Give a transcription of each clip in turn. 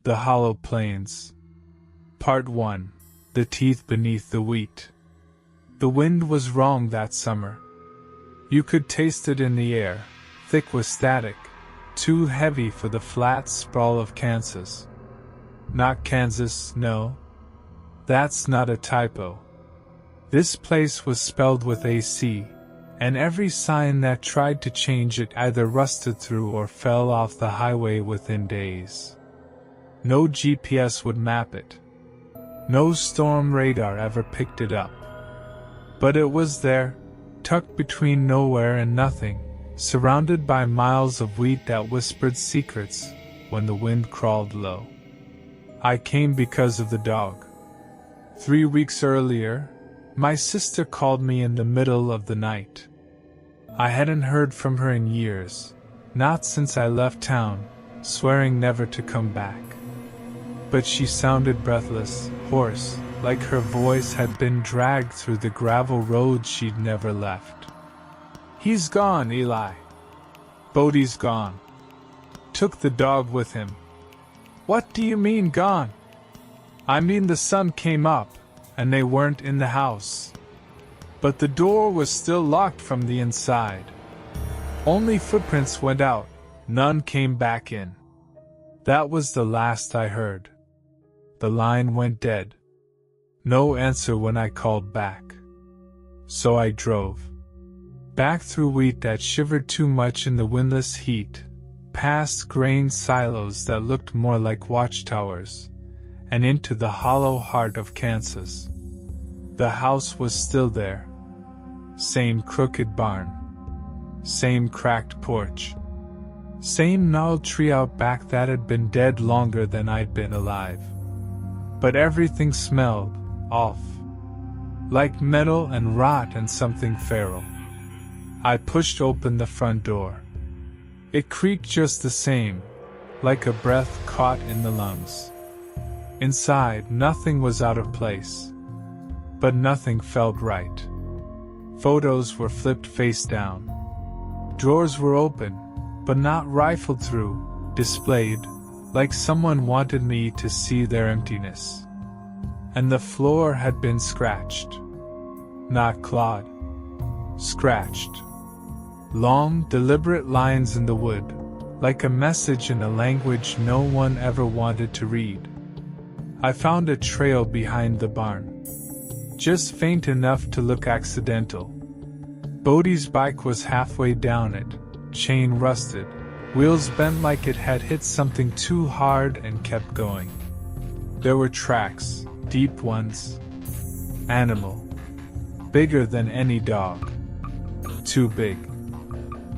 The Hollow Plains. Part 1. The Teeth Beneath the Wheat. The wind was wrong that summer. You could taste it in the air, thick with static, too heavy for the flat sprawl of Kansas. Not Kansas, no. That's not a typo. This place was spelled with AC, and every sign that tried to change it either rusted through or fell off the highway within days. No GPS would map it. No storm radar ever picked it up. But it was there, tucked between nowhere and nothing, surrounded by miles of wheat that whispered secrets when the wind crawled low. I came because of the dog. 3 weeks earlier, my sister called me in the middle of the night. I hadn't heard from her in years, not since I left town, swearing never to come back. But she sounded breathless, hoarse, like her voice had been dragged through the gravel road she'd never left. "He's gone, Eli. Bodie's gone. Took the dog with him." "What do you mean gone?" "I mean the sun came up, and they weren't in the house. But the door was still locked from the inside. Only footprints went out, none came back in. That was the last I heard." The line went dead. No answer when I called back. So I drove. Back through wheat that shivered too much in the windless heat, past grain silos that looked more like watchtowers, and into the hollow heart of Kansas. The house was still there. Same crooked barn. Same cracked porch. Same gnarled tree out back that had been dead longer than I'd been alive. But everything smelled off. Like metal and rot and something feral. I pushed open the front door. It creaked just the same, like a breath caught in the lungs. Inside, nothing was out of place. But nothing felt right. Photos were flipped face down. Drawers were open, but not rifled through, displayed, like someone wanted me to see their emptiness. And the floor had been scratched. Not clawed. Scratched. Long, deliberate lines in the wood, like a message in a language no one ever wanted to read. I found a trail behind the barn. Just faint enough to look accidental. Bodie's bike was halfway down it, chain rusted, wheels bent like it had hit something too hard and kept going. There were tracks, deep ones. Animal. Bigger than any dog. Too big.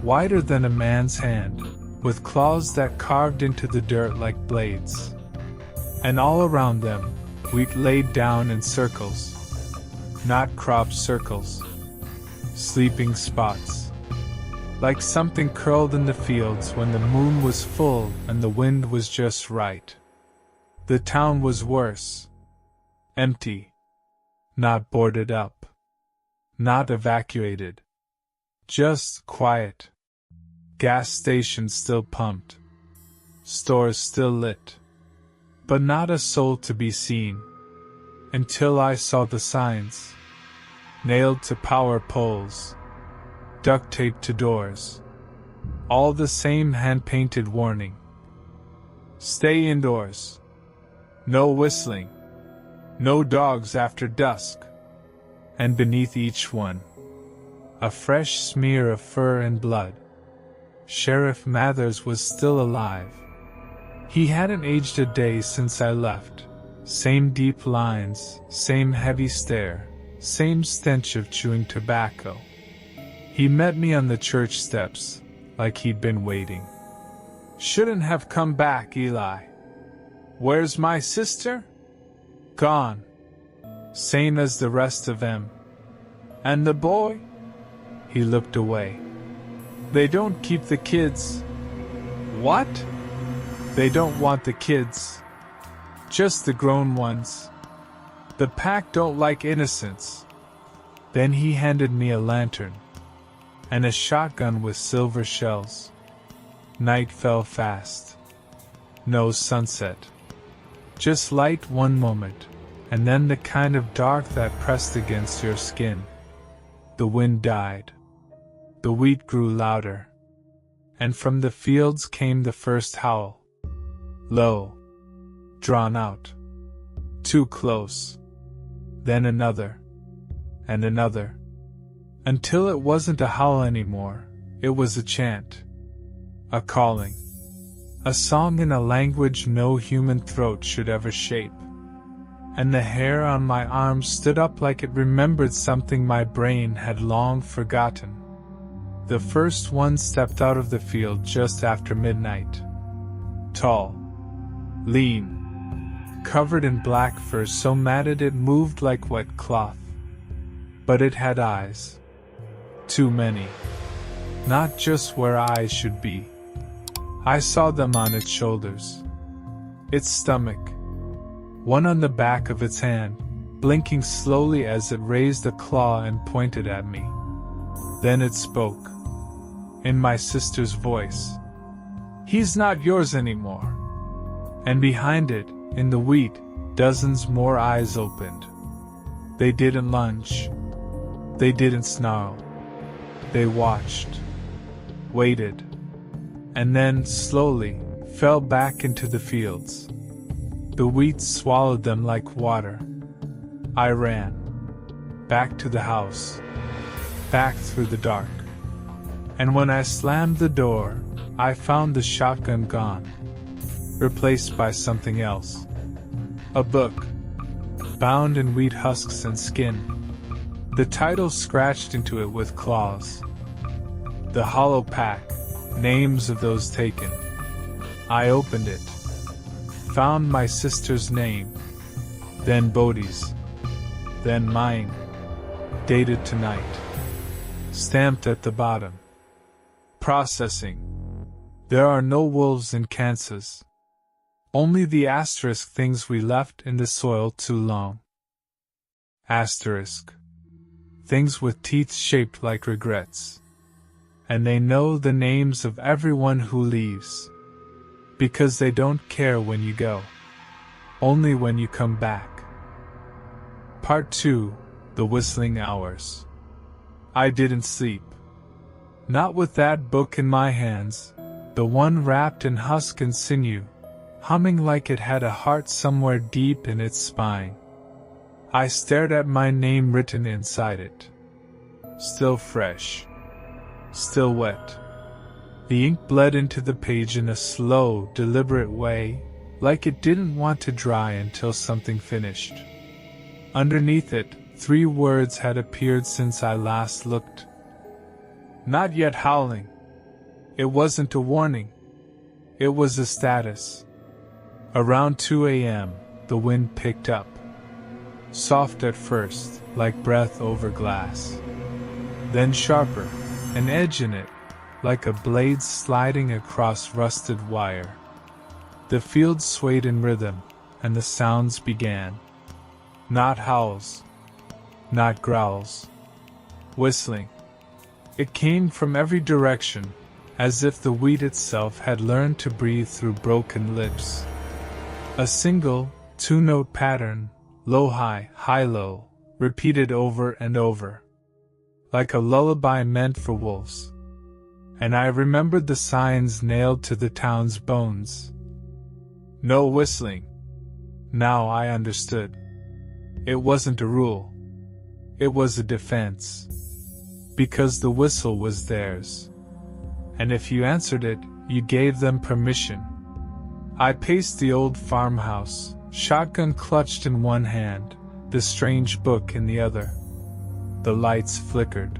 Wider than a man's hand, with claws that carved into the dirt like blades. And all around them, wheat laid down in circles. Not crop circles. Sleeping spots. Like something curled in the fields when the moon was full and the wind was just right. The town was worse. Empty. Not boarded up. Not evacuated. Just quiet. Gas stations still pumped. Stores still lit. But not a soul to be seen. Until I saw the signs. Nailed to power poles. Duct taped to doors. All the same hand-painted warning. Stay indoors. No whistling. No dogs after dusk. And beneath each one, a fresh smear of fur and blood. Sheriff Mathers was still alive. He hadn't aged a day since I left. Same deep lines, same heavy stare, same stench of chewing tobacco. He met me on the church steps, like he'd been waiting. "Shouldn't have come back, Eli. Where's my sister?" "Gone. Same as the rest of them." "And the boy?" He looked away. "They don't keep the kids." "What?" "They don't want the kids. Just the grown ones. The pack don't like innocence." Then he handed me a lantern. And a shotgun with silver shells. Night fell fast. No sunset. Just light one moment, and then the kind of dark that pressed against your skin. The wind died. The wheat grew louder. And from the fields came the first howl. Low. Drawn out. Too close. Then another. And another. Until it wasn't a howl anymore, it was a chant. A calling. A song in a language no human throat should ever shape. And the hair on my arms stood up like it remembered something my brain had long forgotten. The first one stepped out of the field just after midnight. Tall. Lean. Covered in black fur so matted it moved like wet cloth. But it had eyes. Too many. Not just where eyes should be. I saw them on its shoulders. Its stomach. One on the back of its hand, blinking slowly as it raised a claw and pointed at me. Then it spoke. In my sister's voice. He's not yours anymore. And behind it, in the wheat, dozens more eyes opened. They didn't lunge. They didn't snarl. They watched. Waited. And then, slowly, fell back into the fields. The wheat swallowed them like water. I ran. Back to the house. Back through the dark. And when I slammed the door, I found the shotgun gone. Replaced by something else. A book. Bound in wheat husks and skin. The title scratched into it with claws. The hollow pack. Names of those taken. I opened it. Found my sister's name. Then Bodhi's. Then mine. Dated tonight. Stamped at the bottom. Processing. There are no wolves in Kansas. Only the asterisk things we left in the soil too long. Asterisk. Things with teeth shaped like regrets. And they know the names of everyone who leaves. Because they don't care when you go. Only when you come back. Part 2. The Whistling Hours. I didn't sleep. Not with that book in my hands, the one wrapped in husk and sinew, humming like it had a heart somewhere deep in its spine. I stared at my name written inside it. Still fresh. Still wet. The ink bled into the page in a slow, deliberate way, like it didn't want to dry until something finished. Underneath it, 3 words had appeared since I last looked. Not yet howling. It wasn't a warning. It was a status. Around 2 a.m., the wind picked up. Soft at first, like breath over glass. Then sharper, an edge in it, like a blade sliding across rusted wire. The field swayed in rhythm, and the sounds began. Not howls. Not growls. Whistling. It came from every direction, as if the wheat itself had learned to breathe through broken lips. A single, 2-note pattern, low-high, high-low, repeated over and over. Like a lullaby meant for wolves. And I remembered the signs nailed to the town's bones. No whistling. Now I understood. It wasn't a rule. It was a defense. Because the whistle was theirs. And if you answered it, you gave them permission. I paced the old farmhouse, shotgun clutched in one hand, the strange book in the other. The lights flickered.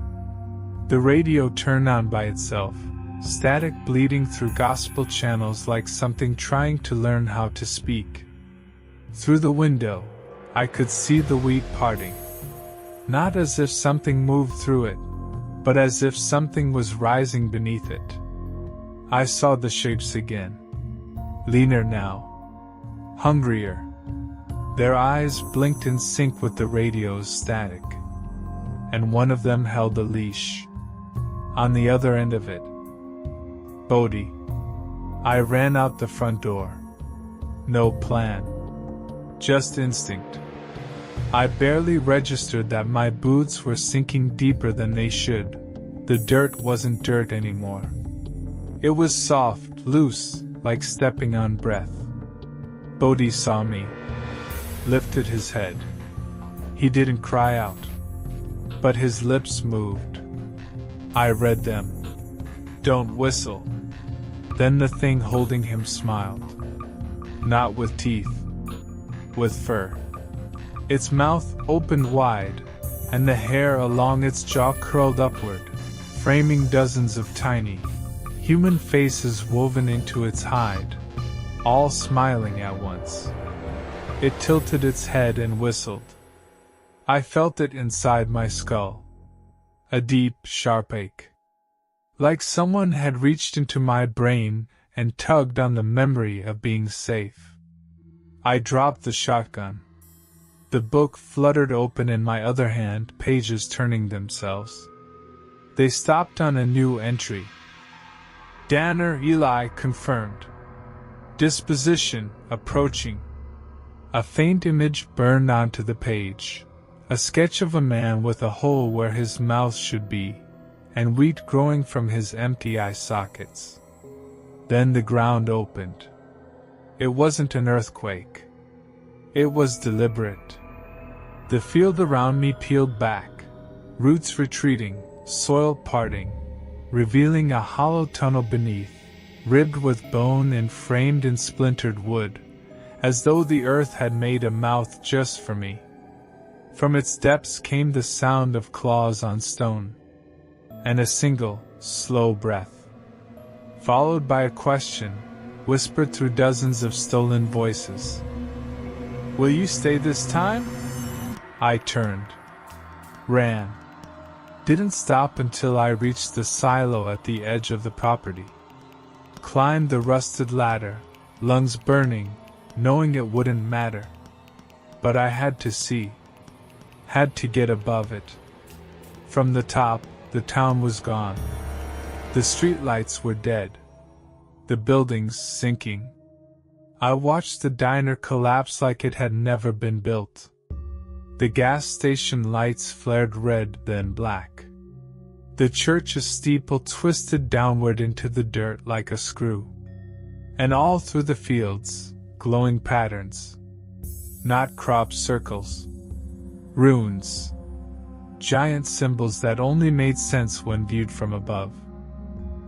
The radio turned on by itself, static bleeding through gospel channels like something trying to learn how to speak. Through the window, I could see the wheat parting. Not as if something moved through it, but as if something was rising beneath it. I saw the shapes again. Leaner now. Hungrier. Their eyes blinked in sync with the radio's static. And one of them held a leash. On the other end of it. Bodhi. I ran out the front door. No plan. Just instinct. I barely registered that my boots were sinking deeper than they should. The dirt wasn't dirt anymore. It was soft, loose, like stepping on breath. Bodhi saw me, lifted his head. He didn't cry out, but his lips moved. I read them. Don't whistle. Then the thing holding him smiled. Not with teeth, with fur. Its mouth opened wide, and the hair along its jaw curled upward, framing dozens of tiny, human faces woven into its hide, all smiling at once. It tilted its head and whistled. I felt it inside my skull. A deep, sharp ache. Like someone had reached into my brain and tugged on the memory of being safe. I dropped the shotgun. The book fluttered open in my other hand, pages turning themselves. They stopped on a new entry. Danner Eli confirmed. Disposition approaching. A faint image burned onto the page. A sketch of a man with a hole where his mouth should be, and wheat growing from his empty eye sockets. Then the ground opened. It wasn't an earthquake. It was deliberate. The field around me peeled back, roots retreating, soil parting, revealing a hollow tunnel beneath, ribbed with bone and framed in splintered wood, as though the earth had made a mouth just for me. From its depths came the sound of claws on stone, and a single, slow breath, followed by a question, whispered through dozens of stolen voices. Will you stay this time? I turned, ran, didn't stop until I reached the silo at the edge of the property. Climbed the rusted ladder, lungs burning, knowing it wouldn't matter. But I had to see. Had to get above it. From the top, the town was gone. The streetlights were dead. The buildings sinking. I watched the diner collapse like it had never been built. The gas station lights flared red, then black. The church's steeple twisted downward into the dirt like a screw. And all through the fields, glowing patterns. Not crop circles. Runes. Giant symbols that only made sense when viewed from above.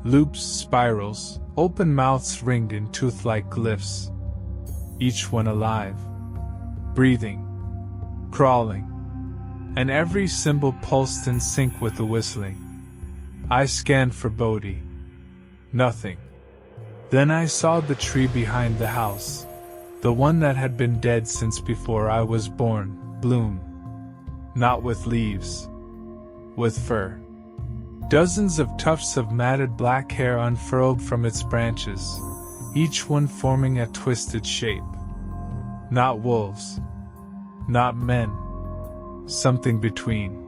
Loops, spirals, open mouths ringed in tooth-like glyphs. Each one alive. Breathing. Crawling. And every symbol pulsed in sync with the whistling. I scanned for Bodhi. Nothing. Then I saw the tree behind the house. The one that had been dead since before I was born, bloom. Not with leaves. With fur. Dozens of tufts of matted black hair unfurled from its branches, each one forming a twisted shape. Not wolves. Not men. Something between.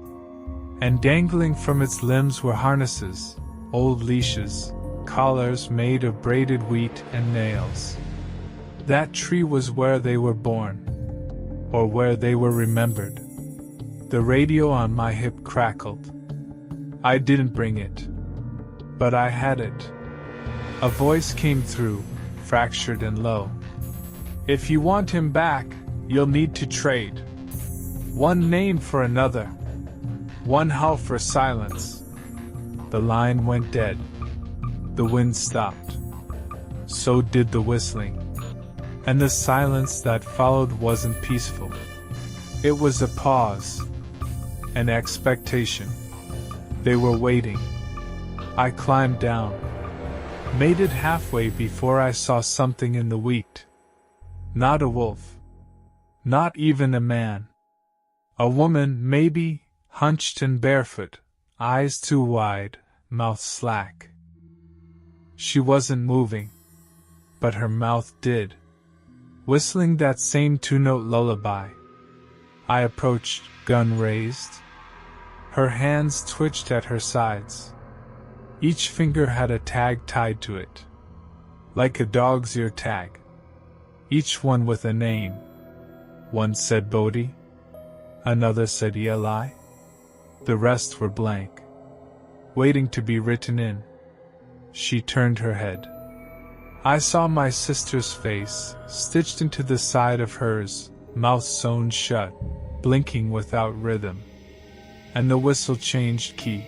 And dangling from its limbs were harnesses, old leashes, collars made of braided wheat and nails. That tree was where they were born, or where they were remembered. The radio on my hip crackled. I didn't bring it, but I had it. A voice came through, fractured and low. If you want him back, you'll need to trade. One name for another. One howl for silence. The line went dead. The wind stopped. So did the whistling. And the silence that followed wasn't peaceful. It was a pause. An expectation. They were waiting. I climbed down. Made it halfway before I saw something in the wheat. Not a wolf. Not even a man. A woman, maybe, hunched and barefoot, eyes too wide, mouth slack. She wasn't moving, but her mouth did, whistling that same two-note lullaby. I approached, gun raised. Her hands twitched at her sides. Each finger had a tag tied to it, like a dog's ear tag. Each one with a name. One said Bodhi. Another said Eli. The rest were blank, waiting to be written in. She turned her head. I saw my sister's face, stitched into the side of hers, mouth sewn shut, blinking without rhythm. And the whistle changed key.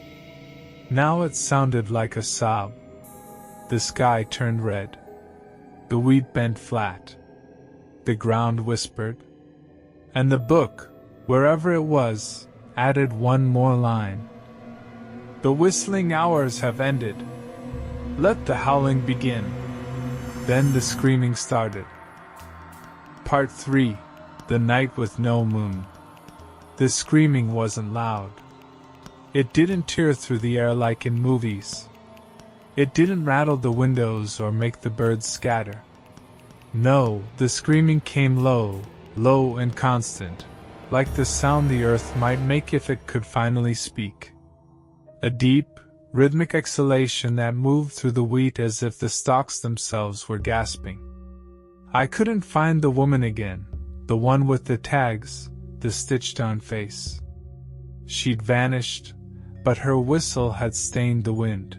Now it sounded like a sob. The sky turned red. The wheat bent flat. The ground whispered. And the book, wherever it was, added one more line. The whistling hours have ended. Let the howling begin. Then the screaming started. Part 3. The Night with No Moon. The screaming wasn't loud. It didn't tear through the air like in movies. It didn't rattle the windows or make the birds scatter. No, the screaming came low, low and constant, like the sound the earth might make if it could finally speak. A deep, rhythmic exhalation that moved through the wheat as if the stalks themselves were gasping. I couldn't find the woman again, the one with the tags, the stitched-on face. She'd vanished, but her whistle had stained the wind.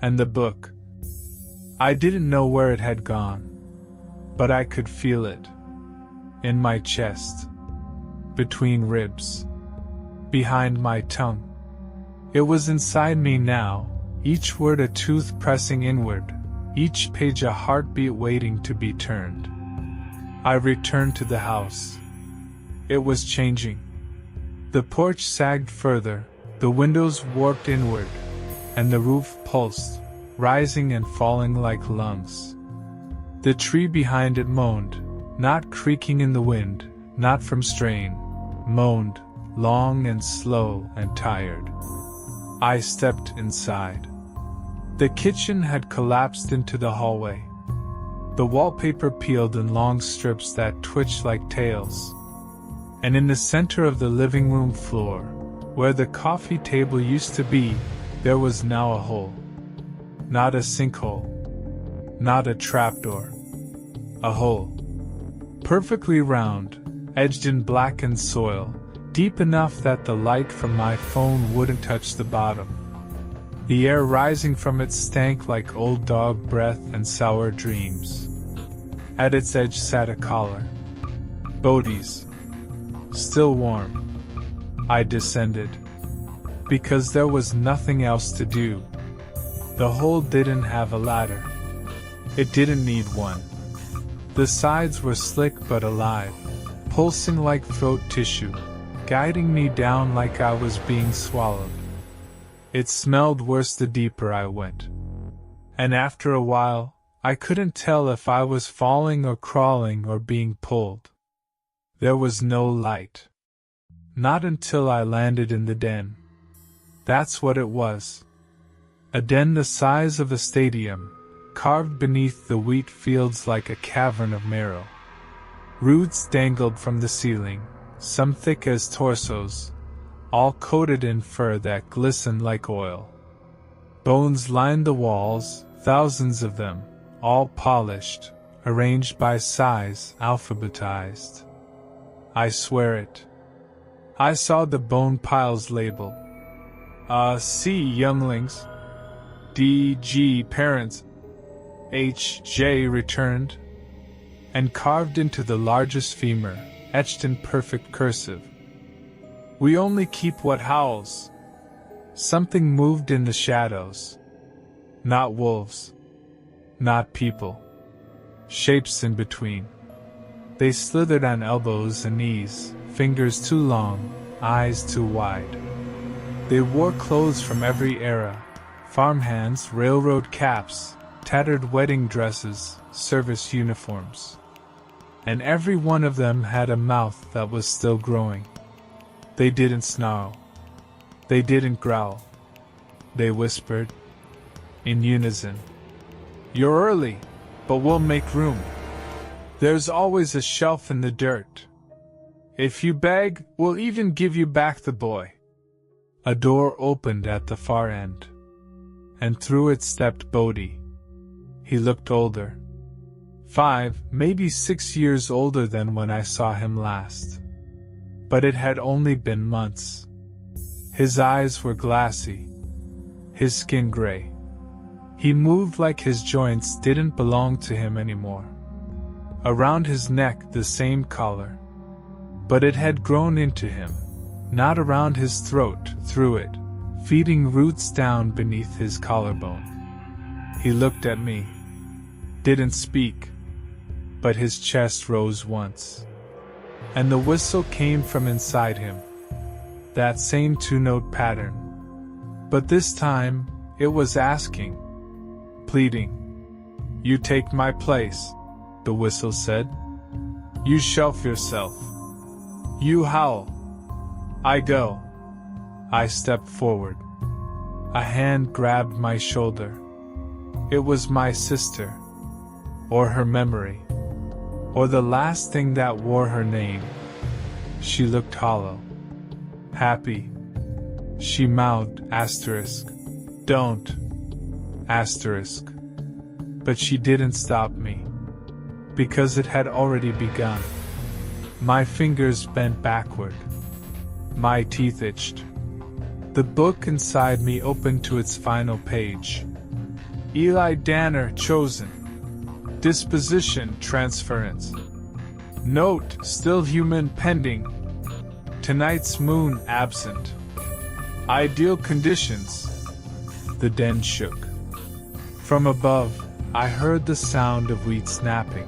And the book. I didn't know where it had gone, but I could feel it. In my chest. Between ribs. Behind my tongue. It was inside me now, each word a tooth pressing inward, each page a heartbeat waiting to be turned. I returned to the house. It was changing. The porch sagged further, the windows warped inward, and the roof pulsed, rising and falling like lungs. The tree behind it moaned, not creaking in the wind, not from strain, moaned, long and slow and tired. I stepped inside. The kitchen had collapsed into the hallway. The wallpaper peeled in long strips that twitched like tails. And in the center of the living room floor, where the coffee table used to be, there was now a hole. Not a sinkhole. Not a trapdoor. A hole. Perfectly round, edged in blackened soil, deep enough that the light from my phone wouldn't touch the bottom. The air rising from it stank like old dog breath and sour dreams. At its edge sat a collar. Bodhi's. Still warm. I descended. Because there was nothing else to do. The hole didn't have a ladder. It didn't need one. The sides were slick but alive, pulsing like throat tissue, guiding me down like I was being swallowed. It smelled worse the deeper I went. And after a while, I couldn't tell if I was falling or crawling or being pulled. There was no light. Not until I landed in the den. That's what it was. A den the size of a stadium, carved beneath the wheat fields like a cavern of marrow. Roots dangled from the ceiling, some thick as torsos, all coated in fur that glistened like oil. Bones lined the walls, thousands of them, all polished, arranged by size, alphabetized. I swear it. I saw the bone piles labeled. C younglings. D.G. parents. H.J. returned. And carved into the largest femur, etched in perfect cursive. We only keep what howls. Something moved in the shadows. Not wolves. Not people. Shapes in between. They slithered on elbows and knees, fingers too long, eyes too wide. They wore clothes from every era, farmhands, railroad caps, tattered wedding dresses, service uniforms. And every one of them had a mouth that was still growing. They didn't snarl. They didn't growl. They whispered, in unison. You're early, but we'll make room. There's always a shelf in the dirt. If you beg, we'll even give you back the boy. A door opened at the far end, and through it stepped Bodhi. He looked older. 5, maybe 6 years older than when I saw him last. But it had only been months. His eyes were glassy, his skin gray. He moved like his joints didn't belong to him anymore. Around his neck the same collar. But it had grown into him, not around his throat, through it, feeding roots down beneath his collarbone. He looked at me. Didn't speak. But his chest rose once. And the whistle came from inside him. That same two-note pattern. But this time, it was asking. Pleading. You take my place, the whistle said. You shelf yourself. You howl. I go. I stepped forward. A hand grabbed my shoulder. It was my sister. Or her memory. Or the last thing that wore her name. She looked hollow. Happy. She mouthed, asterisk. Don't. Asterisk. But she didn't stop me. Because it had already begun. My fingers bent backward. My teeth itched. The book inside me opened to its final page. Eli Danner chosen. Disposition transference. Note, still human pending. Tonight's moon absent. Ideal conditions. The den shook. From above, I heard the sound of wheat snapping.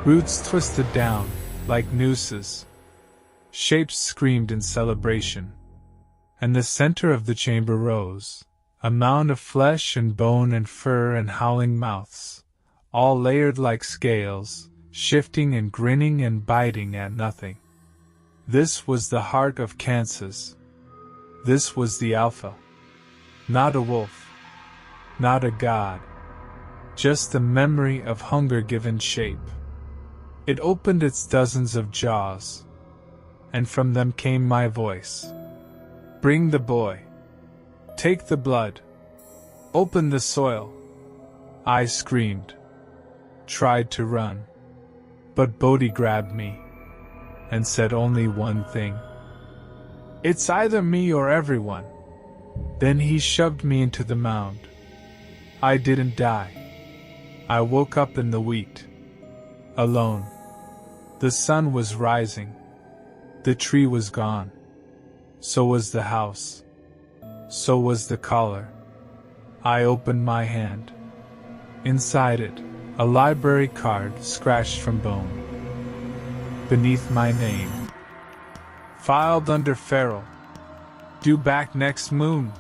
Roots twisted down, like nooses. Shapes screamed in celebration. And the center of the chamber rose, a mound of flesh and bone and fur and howling mouths, all layered like scales, shifting and grinning and biting at nothing. This was the heart of Kansas. This was the Alpha. Not a wolf. Not a god. Just the memory of hunger given shape. It opened its dozens of jaws. And from them came my voice. Bring the boy. Take the blood. Open the soil. I screamed. Tried to run. But Bodhi grabbed me. And said only one thing. It's either me or everyone. Then he shoved me into the mound. I didn't die. I woke up in the wheat. Alone. The sun was rising. The tree was gone. So was the house. So was the collar. I opened my hand. Inside it, a library card scratched from bone. Beneath my name. Filed under Farrell. Due back next moon.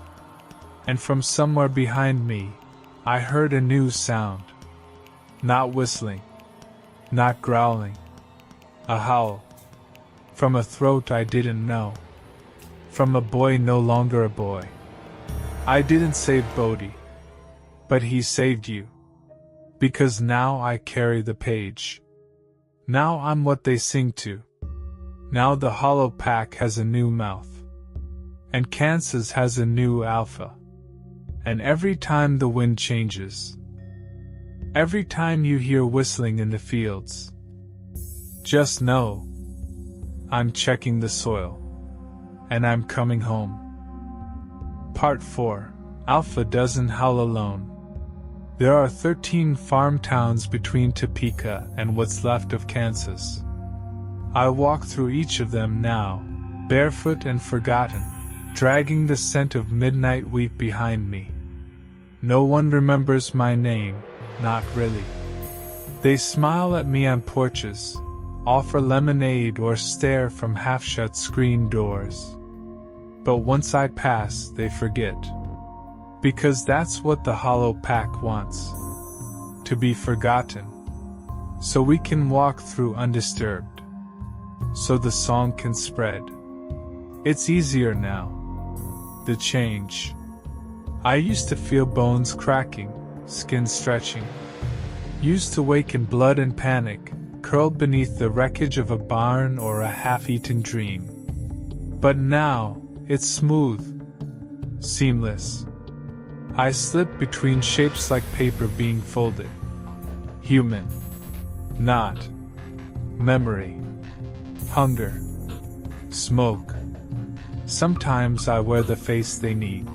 And from somewhere behind me, I heard a new sound. Not whistling. Not growling. A howl. From a throat I didn't know. From a boy no longer a boy. I didn't save Bodhi. But he saved you. Because now I carry the page. Now I'm what they sing to. Now the hollow pack has a new mouth. And Kansas has a new alpha. And every time the wind changes. Every time you hear whistling in the fields. Just know. I'm checking the soil. And I'm coming home. Part 4. Alpha doesn't howl alone. There are 13 farm towns between Topeka and what's left of Kansas. I walk through each of them now, barefoot and forgotten, dragging the scent of midnight wheat behind me. No one remembers my name, not really. They smile at me on porches, offer lemonade or stare from half-shut screen doors. But once I pass, they forget. Because that's what the hollow pack wants. To be forgotten. So we can walk through undisturbed. So the song can spread. It's easier now. The change. I used to feel bones cracking, skin stretching. Used to wake in blood and panic, curled beneath the wreckage of a barn or a half-eaten dream. But now, it's smooth. Seamless. I slip between shapes like paper being folded. Human. Not memory, hunger, smoke. Sometimes I wear the face they need.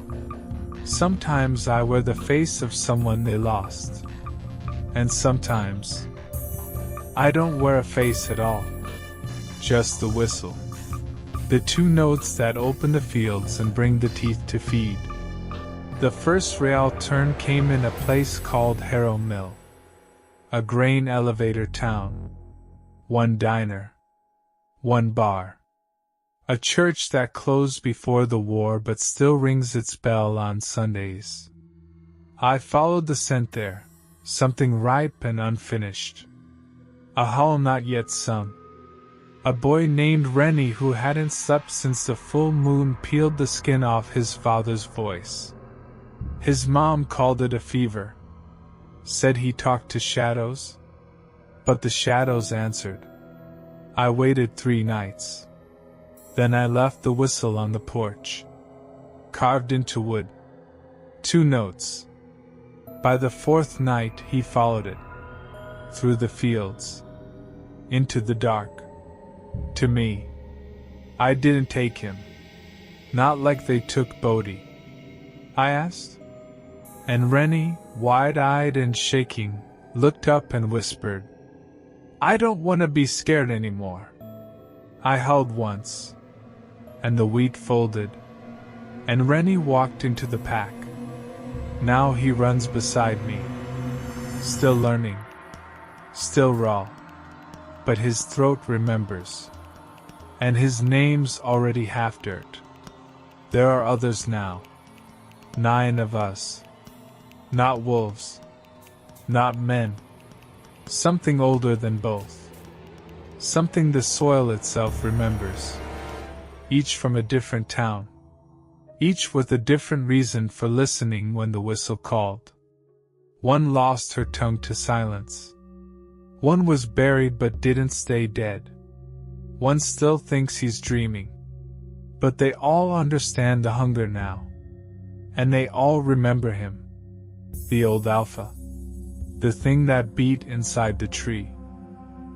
Sometimes I wear the face of someone they lost. And sometimes I don't wear a face at all. Just the whistle. The two notes that open the fields and bring the teeth to feed. The first real turn came in a place called Harrow Mill. A grain elevator town. One diner. One bar. A church that closed before the war but still rings its bell on Sundays. I followed the scent there, something ripe and unfinished. A howl not yet sung. A boy named Rennie who hadn't slept since the full moon peeled the skin off his father's voice. His mom called it a fever. Said he talked to shadows. But the shadows answered. I waited 3 nights. Then I left the whistle on the porch. Carved into wood. 2 notes. By the 4th night he followed it. Through the fields. Into the dark. To me. I didn't take him. Not like they took Bodie. I asked. And Rennie, wide-eyed and shaking, looked up and whispered, I don't want to be scared anymore. I howled once. And the wheat folded. And Rennie walked into the pack. Now he runs beside me. Still learning. Still raw. But his throat remembers. And his name's already half dirt. There are others now. 9 of us. Not wolves. Not men. Something older than both. Something the soil itself remembers. Each from a different town. Each with a different reason for listening when the whistle called. One lost her tongue to silence. One was buried but didn't stay dead. One still thinks he's dreaming. But they all understand the hunger now. And they all remember him. The old alpha. The thing that beat inside the tree.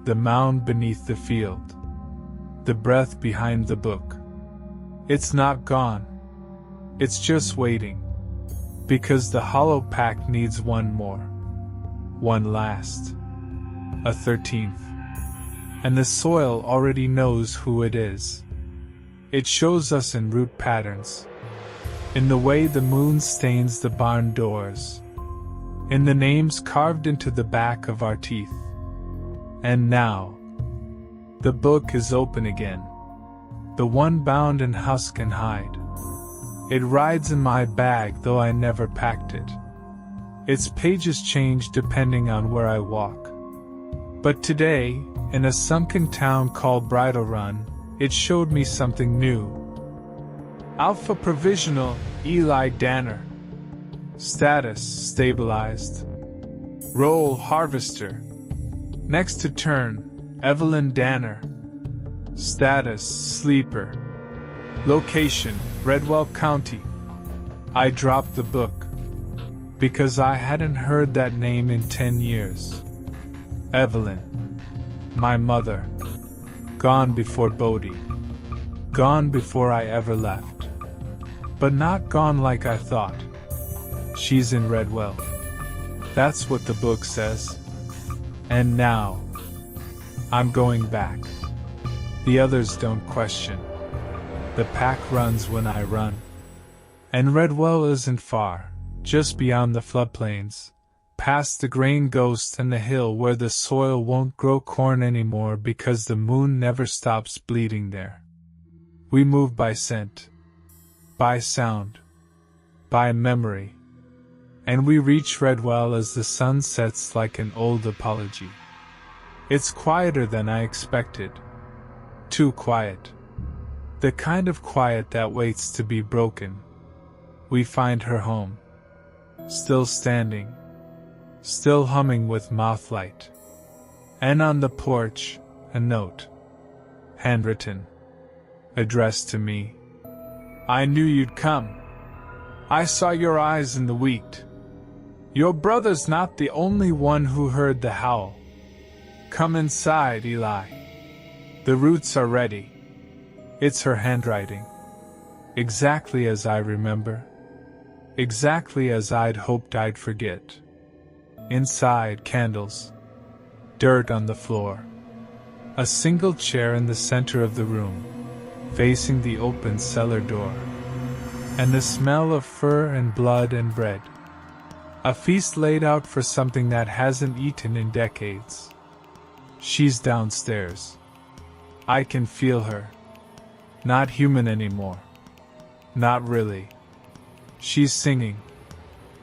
The mound beneath the field. The breath behind the book. It's not gone. It's just waiting. Because the hollow pack needs one more. One last. A 13th. And the soil already knows who it is. It shows us in root patterns. In the way the moon stains the barn doors. In the names carved into the back of our teeth. And now, the book is open again. The one bound in husk and hide. It rides in my bag though I never packed it. Its pages change depending on where I walk. But today, in a sunken town called Bridle Run, it showed me something new. Alpha Provisional, Eli Danner. Status, stabilized. Role, harvester. Next to turn, Evelyn Danner. Status, sleeper. Location, Redwell County. I dropped the book. Because I hadn't heard that name in 10 years. Evelyn. My mother. Gone before Bodie. Gone before I ever left. But not gone like I thought. She's in Redwell. That's what the book says. And now, I'm going back. The others don't question. The pack runs when I run. And Redwell isn't far, just beyond the floodplains, past the grain ghost and the hill where the soil won't grow corn anymore because the moon never stops bleeding there. We move by scent, by sound, by memory. And we reach Redwell as the sun sets like an old apology. It's quieter than I expected. Too quiet. The kind of quiet that waits to be broken. We find her home. Still standing. Still humming with mouth light. And on the porch, a note. Handwritten. Addressed to me. I knew you'd come. I saw your eyes in the wheat. Your brother's not the only one who heard the howl. Come inside, Eli. The roots are ready. It's her handwriting. Exactly as I remember. Exactly as I'd hoped I'd forget. Inside, candles. Dirt on the floor. A single chair in the center of the room, facing the open cellar door. And the smell of fur and blood and bread. A feast laid out for something that hasn't eaten in decades. She's downstairs. I can feel her. Not human anymore. Not really. She's singing.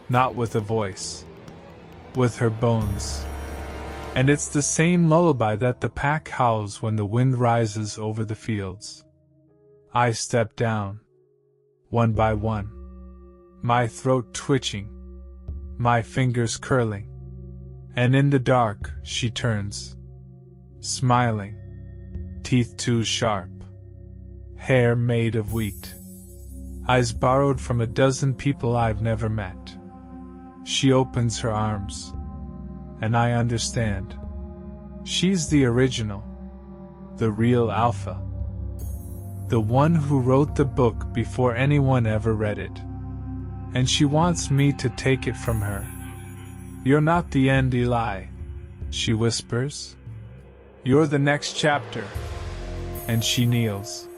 Not with a voice. With her bones. And it's the same lullaby that the pack howls when the wind rises over the fields. I step down. One by one. My throat twitching. My fingers curling. And in the dark, she turns. Smiling. Teeth too sharp. Hair made of wheat. Eyes borrowed from a dozen people I've never met. She opens her arms. And I understand. She's the original. The real alpha. The one who wrote the book before anyone ever read it. And she wants me to take it from her. You're not the end, Eli, she whispers. You're the next chapter. And she kneels.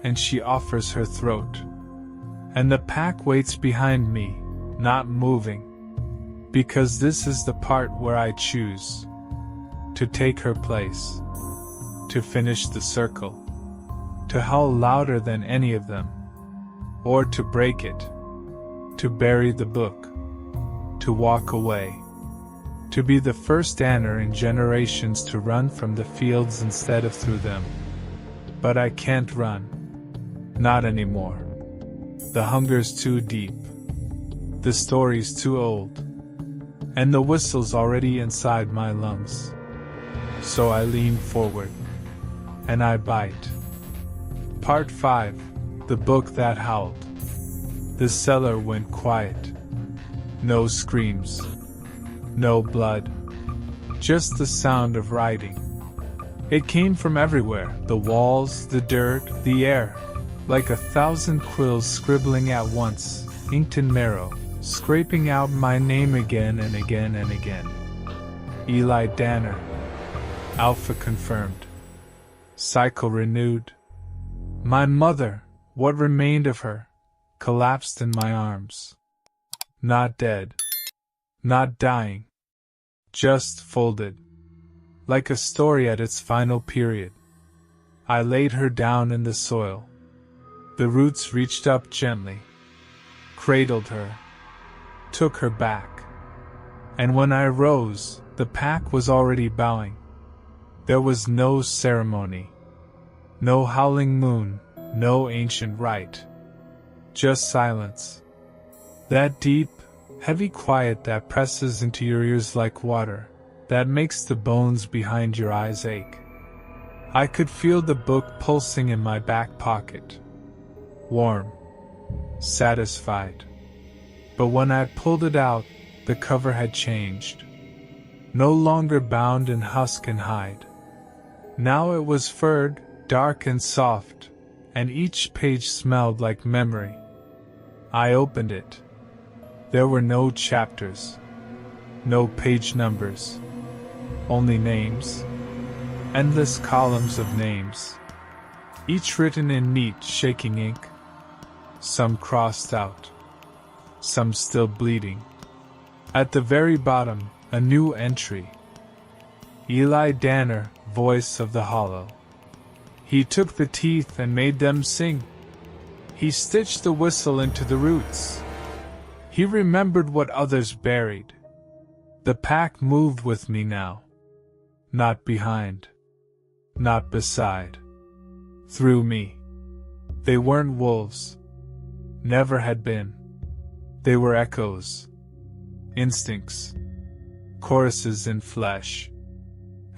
And she offers her throat. And the pack waits behind me, not moving. Because this is the part where I choose to take her place, to finish the circle, to howl louder than any of them, or to break it, to bury the book, to walk away, to be the first Anner in generations to run from the fields instead of through them. But I can't run. Not anymore. The hunger's too deep. The story's too old. And the whistle's already inside my lungs. So I lean forward. And I bite. Part 5. The book that howled. The cellar went quiet. No screams. No blood. Just the sound of writing. It came from everywhere. The walls, the dirt, the air. Like 1,000 quills scribbling at once, inked in marrow, scraping out my name again and again and again. Eli Danner. Alpha confirmed. Cycle renewed. My mother, what remained of her, collapsed in my arms. Not dead. Not dying. Just folded. Like a story at its final period. I laid her down in the soil. The roots reached up gently, cradled her, took her back. And when I rose, the pack was already bowing. There was no ceremony, no howling moon, no ancient rite. Just silence. That deep, heavy quiet that presses into your ears like water, that makes the bones behind your eyes ache. I could feel the book pulsing in my back pocket. Warm. Satisfied. But when I pulled it out, the cover had changed. No longer bound in husk and hide. Now it was furred, dark and soft, and each page smelled like memory. I opened it. There were no chapters. No page numbers. Only names. Endless columns of names. Each written in neat, shaking ink. Some crossed out. Some still bleeding. At the very bottom, a new entry. Eli Danner, voice of the hollow. He took the teeth and made them sing. He stitched the whistle into the roots. He remembered what others buried. The pack moved with me now. Not behind. Not beside. Through me. They weren't wolves. Never had been. They were echoes. Instincts. Choruses in flesh.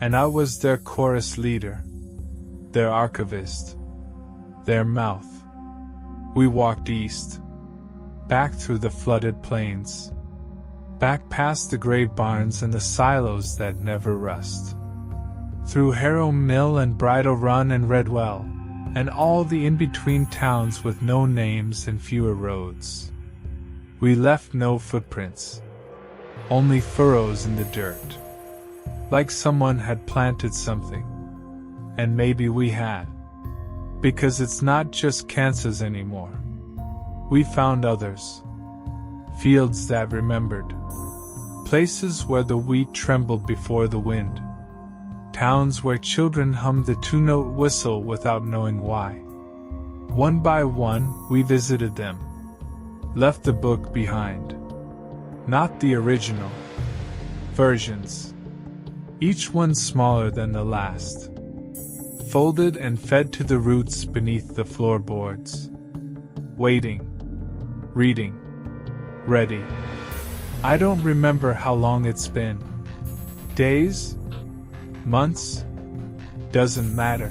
And I was their chorus leader. Their archivist. Their mouth. We walked east. Back through the flooded plains. Back past the grave barns and the silos that never rust. through Harrow Mill and Bridle Run and Redwell, and all the in-between towns with no names and fewer roads. We left no footprints, only furrows in the dirt, like someone had planted something. And maybe we had, because it's not just Kansas anymore. We found others, fields that remembered, places where the wheat trembled before the wind, towns where children hummed the two-note whistle without knowing why. One by one, we visited them, left the book behind. Not the original versions, each one smaller than the last, folded and fed to the roots beneath the floorboards. Waiting, reading, ready. I don't remember how long it's been. Days? Months? Doesn't matter.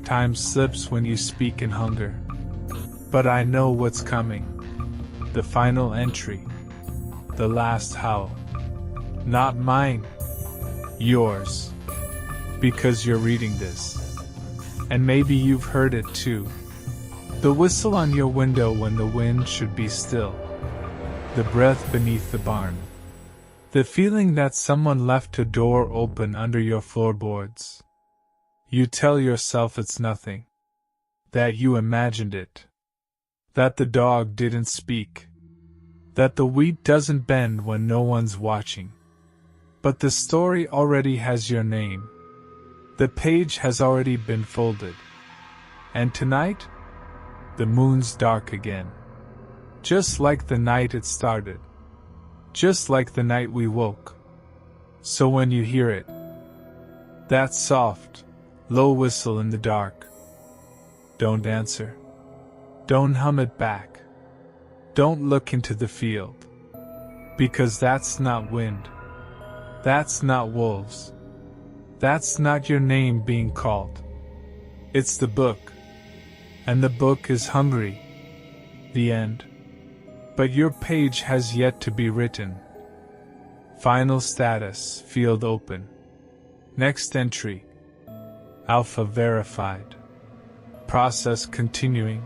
Time slips when you speak in hunger. But I know what's coming. The final entry. The last howl. Not mine. Yours. Because you're reading this. And maybe you've heard it too. The whistle on your window when the wind should be still. The breath beneath the barn. The feeling that someone left a door open under your floorboards. You tell yourself it's nothing. That you imagined it. That the dog didn't speak. That the wheat doesn't bend when no one's watching. But the story already has your name. The page has already been folded. And tonight, the moon's dark again. Just like the night it started. Just like the night we woke. So when you hear it, that soft, low whistle in the dark, don't answer. Don't hum it back. Don't look into the field. Because that's not wind. That's not wolves. That's not your name being called. It's the book. And the book is hungry. The end. But your page has yet to be written. Final status, field open. Next entry. Alpha verified. Process continuing.